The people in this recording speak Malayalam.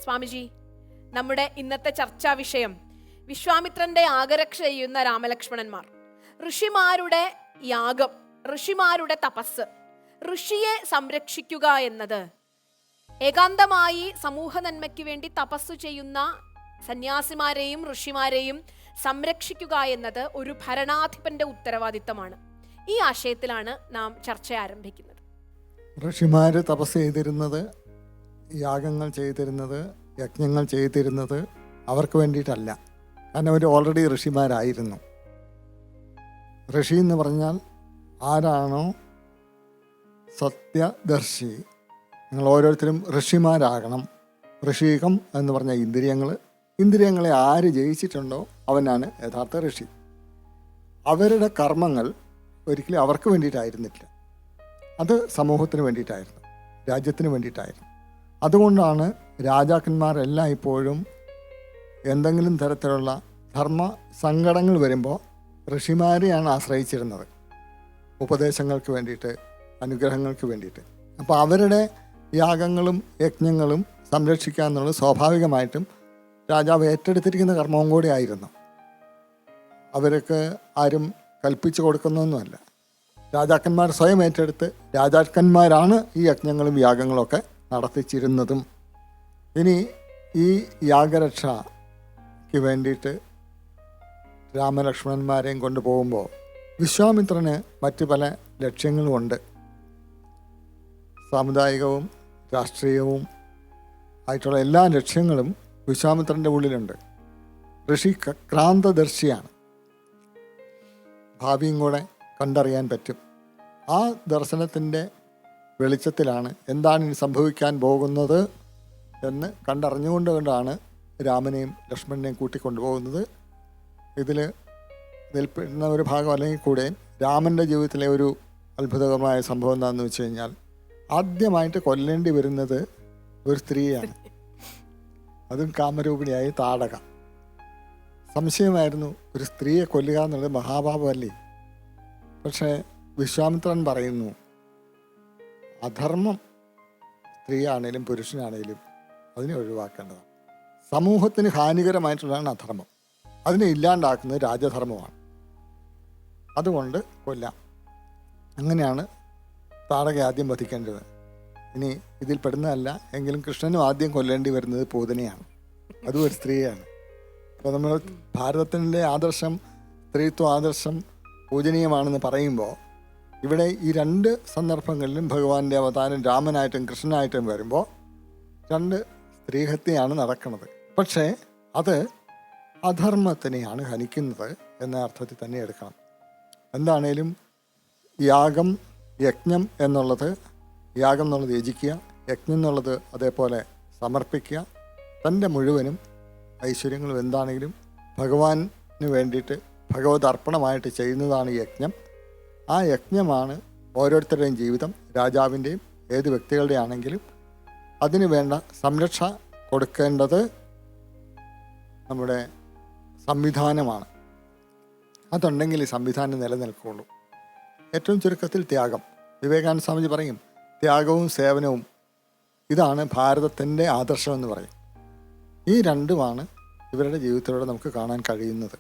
സ്വാമിജി, നമ്മുടെ ഇന്നത്തെ ചർച്ചാ വിഷയം വിശ്വാമിത്രന്റെ ആകരക്ഷ ചെയ്യുന്ന രാമലക്ഷ്മണന്മാർ, ഋഷിമാരുടെ യാഗം, ഋഷിമാരുടെ തപസ്, ഋഷിയെ സംരക്ഷിക്കുക എന്നത്, ഏകാന്തമായി സമൂഹ നന്മയ്ക്ക് വേണ്ടി തപസ്സു ചെയ്യുന്ന സന്യാസിമാരെയും ഋഷിമാരെയും സംരക്ഷിക്കുക എന്നത് ഒരു ഭരണാധിപന്റെ ഉത്തരവാദിത്തമാണ്. ഈ ആശയത്തിലാണ് നാം ചർച്ച ആരംഭിക്കുന്നത്. ഋഷിമാർ തപസ് ചെയ്തിരുന്നത്, യാഗങ്ങൾ ചെയ്തിരുന്നത്, യജ്ഞങ്ങൾ ചെയ്തിരുന്നത് അവർക്ക് വേണ്ടിയിട്ടല്ല. കാരണം അവർ ഓൾറെഡി ഋഷിമാരായിരുന്നു. ഋഷി എന്ന് പറഞ്ഞാൽ ആരാണോ സത്യദർശി, നിങ്ങൾ ഓരോരുത്തരും ഋഷിമാരാകണം. ഋഷീകം എന്ന് പറഞ്ഞ ഇന്ദ്രിയങ്ങളെ ആര് ജയിച്ചിട്ടുണ്ടോ അവനാണ് യഥാർത്ഥ ഋഷി. അവരുടെ കർമ്മങ്ങൾ ഒരിക്കലും അവർക്ക് വേണ്ടിയിട്ടായിരുന്നില്ല, അത് സമൂഹത്തിന് വേണ്ടിയിട്ടായിരുന്നു, രാജ്യത്തിന് വേണ്ടിയിട്ടായിരുന്നു. അതുകൊണ്ടാണ് രാജാക്കന്മാരെല്ലാം ഇപ്പോഴും എന്തെങ്കിലും തരത്തിലുള്ള ധർമ്മ സങ്കടങ്ങൾ വരുമ്പോൾ ഋഷിമാരെയാണ് ആശ്രയിച്ചിരുന്നത്, ഉപദേശങ്ങൾക്ക് വേണ്ടിയിട്ട്, അനുഗ്രഹങ്ങൾക്ക് വേണ്ടിയിട്ട്. അപ്പോൾ അവരുടെ യാഗങ്ങളും യജ്ഞങ്ങളും സംരക്ഷിക്കുക എന്നുള്ളത് സ്വാഭാവികമായിട്ടും രാജാവ് ഏറ്റെടുത്തിരിക്കുന്ന കർമ്മവും കൂടി ആയിരുന്നു. അവർക്ക് ആരും കൽപ്പിച്ചു കൊടുക്കുന്നൊന്നുമല്ല. രാജാക്കന്മാർ സ്വയം ഏറ്റെടുത്ത് രാജാക്കന്മാരാണ് ഈ യജ്ഞങ്ങളും യാഗങ്ങളും ഒക്കെ നടത്തിച്ചിരുന്നതും. ഇനി ഈ യാഗരക്ഷയ്ക്ക് വേണ്ടിയിട്ട് രാമലക്ഷ്മണന്മാരെയും കൊണ്ടുപോകുമ്പോൾ വിശ്വാമിത്രന് മറ്റു പല ലക്ഷ്യങ്ങളുമുണ്ട്. സാമുദായികവും രാഷ്ട്രീയവും ആയിട്ടുള്ള എല്ലാ ലക്ഷ്യങ്ങളും വിശ്വാമിത്രൻ്റെ ഉള്ളിലുണ്ട്. ഋഷി ക്രാന്തദർശിയാണ്, ഭാവിയും കൂടെ കണ്ടറിയാൻ പറ്റും. ആ ദർശനത്തിൻ്റെ വെളിച്ചത്തിലാണ് എന്താണ് ഇനി സംഭവിക്കാൻ പോകുന്നത് എന്ന് കണ്ടറിഞ്ഞുകൊണ്ടാണ് രാമനെയും ലക്ഷ്മണനെയും കൂട്ടിക്കൊണ്ടുപോകുന്നത്. ഇതിൽ പെടുന്ന ഒരു ഭാഗം അല്ലെങ്കിൽ കൂടെ രാമൻ്റെ ജീവിതത്തിലെ ഒരു അത്ഭുതകരമായ സംഭവം എന്താണെന്ന് വെച്ച് കഴിഞ്ഞാൽ, ആദ്യമായിട്ട് കൊല്ലേണ്ടി വരുന്നത് ഒരു സ്ത്രീയാണ്, അതും കാമരൂപിണിയായി താടക. സംശയമായിരുന്നു, ഒരു സ്ത്രീയെ കൊല്ലുക എന്നുള്ളത് മഹാപാപമല്ലേ? പക്ഷേ വിശ്വാമിത്രൻ പറയുന്നു, അധർമ്മം സ്ത്രീയാണേലും പുരുഷനാണേലും അതിനെ ഒഴിവാക്കേണ്ടതാണ്. സമൂഹത്തിന് ഹാനികരമായിട്ടുള്ളതാണ് അധർമ്മം, അതിനെ ഇല്ലാണ്ടാക്കുന്നത് രാജധർമ്മമാണ്. അതുകൊണ്ട് കൊല്ലാം. അങ്ങനെയാണ് താടക ആദ്യം വധിക്കേണ്ടത്. ഇനി ഇതിൽ പെടുന്നതല്ല എങ്കിലും കൃഷ്ണനും ആദ്യം കൊല്ലേണ്ടി വരുന്നത് പൂതനയാണ്, അതും ഒരു സ്ത്രീയാണ്. അപ്പോൾ നമ്മൾ ഭാരതത്തിൻ്റെ ആദർശം, സ്ത്രീത്വ ആദർശം പൂജനീയമാണെന്ന് പറയുമ്പോൾ ഇവിടെ ഈ രണ്ട് സന്ദർഭങ്ങളിലും ഭഗവാന്റെ അവതാരം രാമനായിട്ടും കൃഷ്ണനായിട്ടും വരുമ്പോൾ രണ്ട് സ്ത്രീഹത്യയാണ് നടക്കുന്നത്. പക്ഷേ അത് അധർമ്മത്തിനെയാണ് ഹനിക്കുന്നത് എന്ന അർത്ഥത്തിൽ തന്നെ എടുക്കണം. എന്താണേലും യാഗം, യജ്ഞം എന്നുള്ളത് യജിക്കുക, യജ്ഞം എന്നുള്ളത് അതേപോലെ സമർപ്പിക്കുക. തൻ്റെ മുഴുവനും ഐശ്വര്യങ്ങളും എന്താണെങ്കിലും ഭഗവാന് വേണ്ടിയിട്ട് ഭഗവത് അർപ്പണമായിട്ട് ചെയ്യുന്നതാണ് യജ്ഞം. ആ യജ്ഞമാണ് ഓരോരുത്തരുടെയും ജീവിതം, രാജാവിൻ്റെയും ഏത് വ്യക്തികളുടെ ആണെങ്കിലും അതിന് വേണ്ട സംരക്ഷ കൊടുക്കേണ്ടത് നമ്മുടെ സംവിധാനമാണ്. അതുണ്ടെങ്കിൽ ഈ സംവിധാനം നിലനിൽക്കുകയുള്ളൂ. ഏറ്റവും ചുരുക്കത്തിൽ ത്യാഗം. വിവേകാനന്ദ സ്വാമിജി പറയും, ത്യാഗവും സേവനവും ഇതാണ് ഭാരതത്തിൻ്റെ ആദർശമെന്ന് പറയും. ഈ രണ്ടുമാണ് ഇവരുടെ ജീവിതത്തിലൂടെ നമുക്ക് കാണാൻ കഴിയുന്നത്.